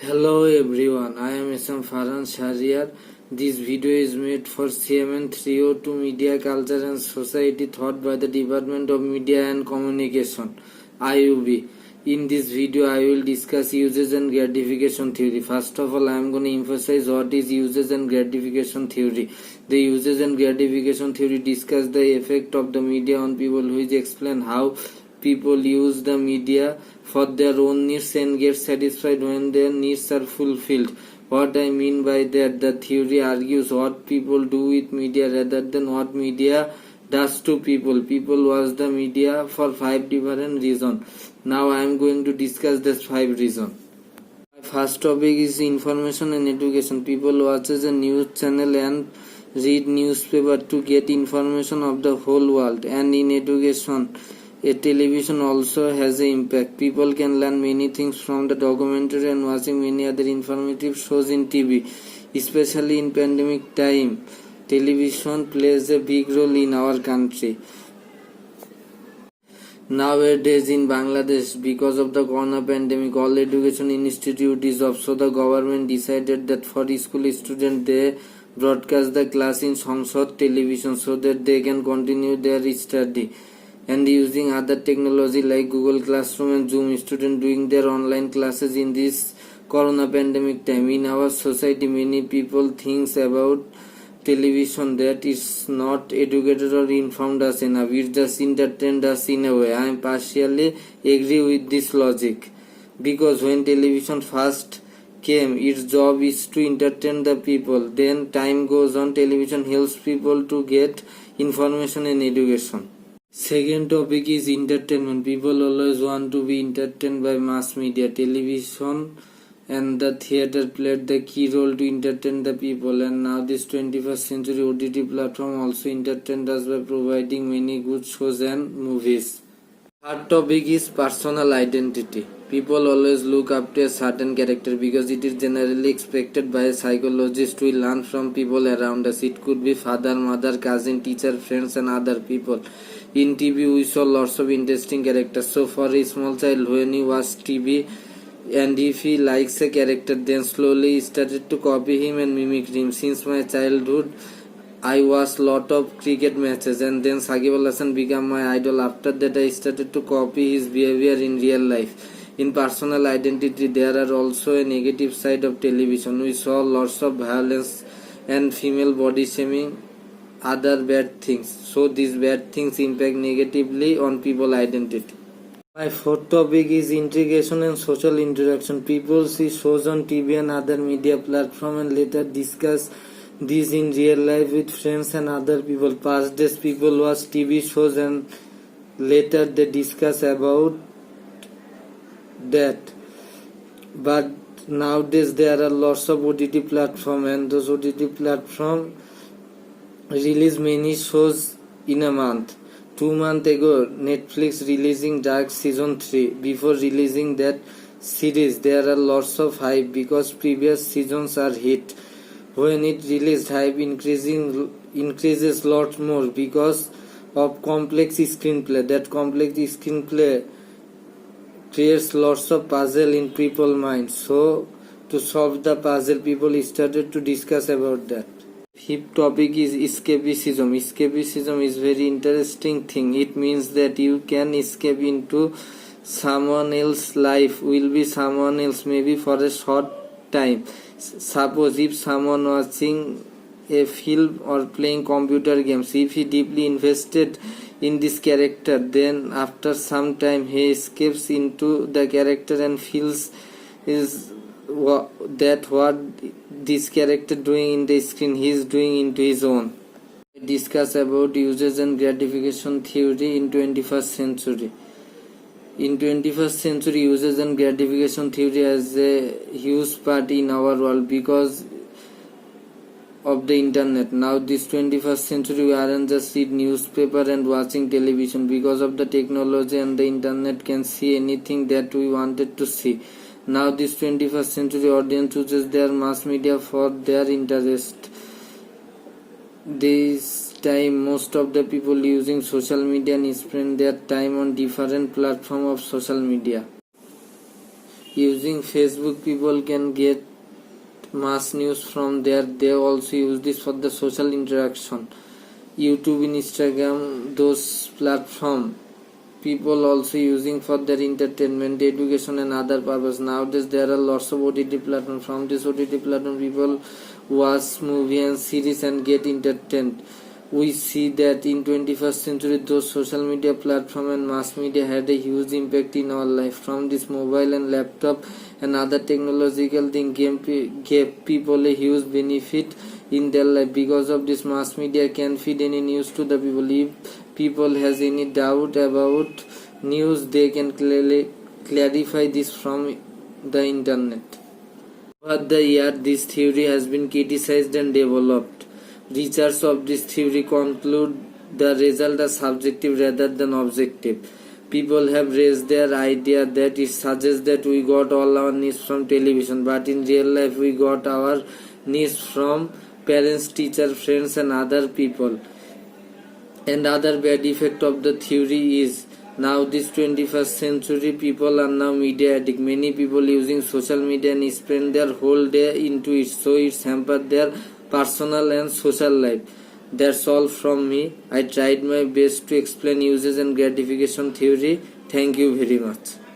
Hello everyone, I am Isam Farhan Shahriar. This video is made for CMN 302 Media Culture and Society taught by the Department of Media and Communication IUB. In this video I will discuss uses and gratification theory. First of all I am going to emphasize what is uses and gratification theory. The uses and gratification theory discuss the effect of the media on people, which explain how people use the media for their own needs and get satisfied when their needs are fulfilled. What I mean by that, the theory argues what people do with media rather than what media does to people. People watch the media for 5 different reasons. Now I am going to discuss these 5 reasons. My first topic is information and education. People watches a news channel and read newspaper to get information of the whole world, and in education a television also has an impact. People can learn many things from the documentary and watching many other informative shows in TV. Especially in pandemic time, television plays a big role in our country. Nowadays in Bangladesh, because of the corona pandemic, all education institute is off, so the government decided that for school students they broadcast the class in Samsad television so that they can continue their study. And using other technology like Google Classroom and Zoom, students doing their online classes in this corona pandemic time. In our society, many people think about television that is not educated or informed us enough. It just entertained us in a way. I am partially agree with this logic, because when television first came, its job is to entertain the people. Then time goes on, television helps people to get information and education. Second topic is entertainment. People always want to be entertained by mass media. Television and the theater played the key role to entertain the people, and now this 21st century OTT platform also entertained us by providing many good shows and movies. Third topic is personal identity. People always look up to a certain character because it is generally expected by a psychologist. We learn from people around us. It could be father, mother, cousin, teacher, friends and other people. In TV we saw lots of interesting characters. So for a small child, when he watches TV and if he likes a character, then slowly he started to copy him and mimic him. Since my childhood I watched lot of cricket matches, and then Shakib Al Hasan became my idol. After that I started to copy his behavior in real life. In personal identity there are also a negative side of television. We saw lots of violence and female body shaming, other bad things. So these bad things impact negatively on people identity. My fourth topic is integration and social interaction. People see shows on TV and other media platform and later discuss this in real life with friends and other people. Past days people watch TV shows and later they discuss about that. But nowadays there are lots of OTT platform, and those OTT platform release many shows in a month. 2 months ago Netflix releasing Dark season 3. Before releasing that series there are lots of hype because previous seasons are hit. When it released, hype increases lot more because of complex screenplay. That complex screenplay creates lots of puzzle in people's minds. So to solve the puzzle, people started to discuss about that. Fifth topic is escapism. Escapism is very interesting thing. It means that you can escape into someone else's life, will be someone else maybe for a short time. Suppose if someone watching a film or playing computer games, if he deeply invested in this character, then after some time he escapes into the character and feels is that what this character doing in the screen he is doing into his own. I discuss about uses and gratification theory in 21st century. In 21st century, uses and gratification theory has a huge part in our world because of the internet. Now this 21st century we aren't just read newspaper and watching television. Because of the technology and the internet can see anything that we wanted to see. Now this 21st century audience chooses their mass media for their interest. This time most of the people using social media and spend their time on different platforms of social media. Using Facebook, people can get mass news from there. They also use this for the social interaction. YouTube, Instagram, those platform people also using for their entertainment, education and other purpose. Nowadays there are lots of OTT platform. From this OTT platform people watch movie and series and get entertained. We see that in 21st century those social media platform and mass media had a huge impact in our life. From this mobile and laptop and other technological thing gave people a huge benefit in their life. Because of this, mass media can feed any news to the people. If people has any doubt about news, they can clearly clarify this from the internet. Over the year, this theory has been criticized and developed. Research of this theory conclude the result are subjective rather than objective. People have raised their idea that it suggests that we got all our news from television, but in real life we got our news from parents, teachers, friends and other people. And other bad effect of the theory is now this 21st century people are now media addict. Many people using social media and spend their whole day into it, so it's hampered their personal and social life. That's all from me. I tried my best to explain uses and gratification theory. Thank you very much.